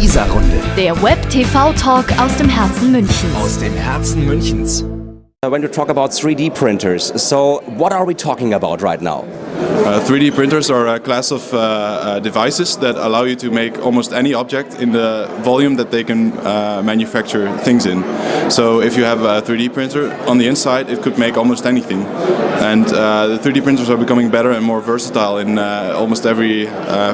Isar-Runde. Der Web-TV-Talk aus dem Herzen Münchens. Aus dem Herzen Münchens. When we talk about 3D printers, so what are we talking about right now? 3D printers are a class of devices that allow you to make almost any object in the volume that they can manufacture things in. So if you have a 3D printer, on the inside it could make almost anything. And the 3D printers are becoming better and more versatile in almost every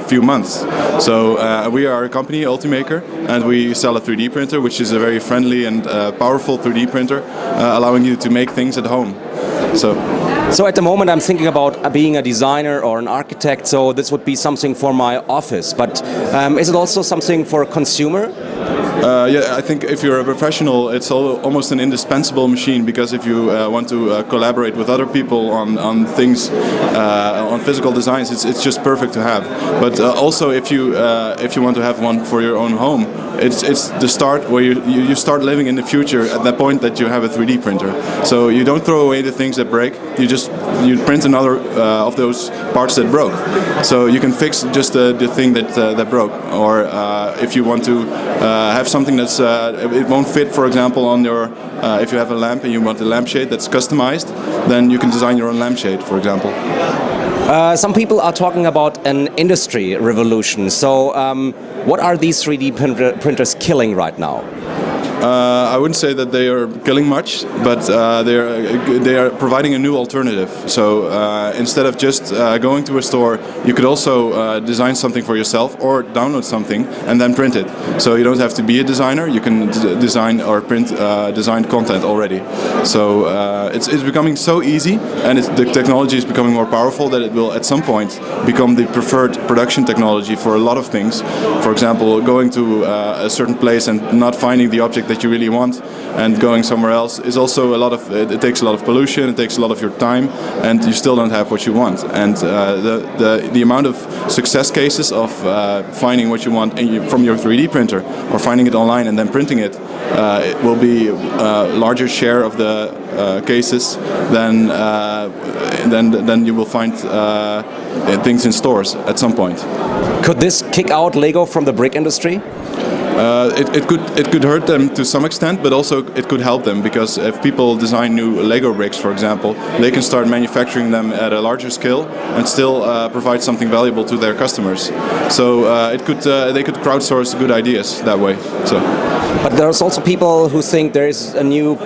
few months. So we are a company, Ultimaker, and we sell a 3D printer, which is a very friendly and powerful 3D printer, allowing you to make things at home. So at the moment I'm thinking about being a designer or an architect, so this would be something for my office. But is it also something for a consumer? Yeah, I think if you're a professional, it's almost an indispensable machine, because if you want to collaborate with other people on things, on physical designs, it's just perfect to have. But also if you want to have one for your own home, it's the start where you start living in the future at that point that you have a 3D printer. So you don't throw away the things that break, you print another of those parts that broke. So you can fix just the thing that broke. Or if you want to have something that's it won't fit, for example, on your if you have a lamp and you want a lampshade that's customized, then you can design your own lampshade, for example. Some people are talking about an industry revolution. So what are these 3D printers killing right now? I wouldn't say that they are killing much, but they are providing a new alternative. So instead of just going to a store, you could also design something for yourself or download something and then print it. So you don't have to be a designer. You can design or print designed content already. So it's becoming so easy, and the technology is becoming more powerful that it will at some point become the preferred production technology for a lot of things. For example, going to a certain place and not finding the object that you really want and going somewhere else is also it takes a lot of pollution, it takes a lot of your time, and you still don't have what you want. And the amount of success cases of finding what you want from your 3D printer or finding it online and then printing it, it will be a larger share of the cases than you will find things in stores at some point. Could this kick out Lego from the brick industry? It could hurt them to some extent, but also it could help them, because if people design new Lego bricks, for example, they can start manufacturing them at a larger scale and still provide something valuable to their customers. So they could crowdsource good ideas that way. But there's also people who think there is a new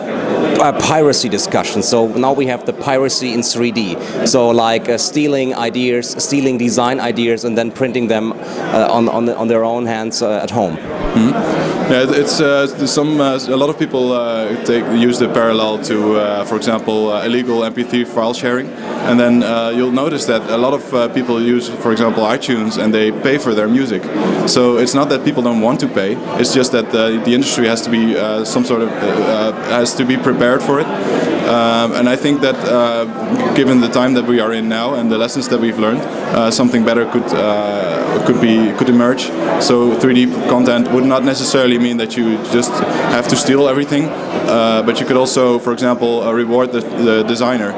piracy discussion. So now we have the piracy in 3D. So like stealing ideas, stealing design ideas, and then printing them on their own hands at home. Mm-hmm. Yeah, it's a lot of people use the parallel to, for example, illegal MP3 file sharing, and then you'll notice that a lot of people use, for example, iTunes, and they pay for their music. So it's not that people don't want to pay; it's just that the industry has to be has to be prepared for it. And I think that given the time that we are in now and the lessons that we've learned, something better could emerge. So 3D content would not necessarily mean that you just have to steal everything, but you could also, for example, reward the designer.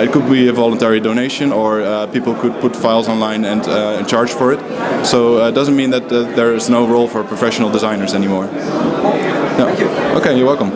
It could be a voluntary donation, or people could put files online and charge for it. So it doesn't mean that there is no role for professional designers anymore. No. Thank you. Okay, you're welcome.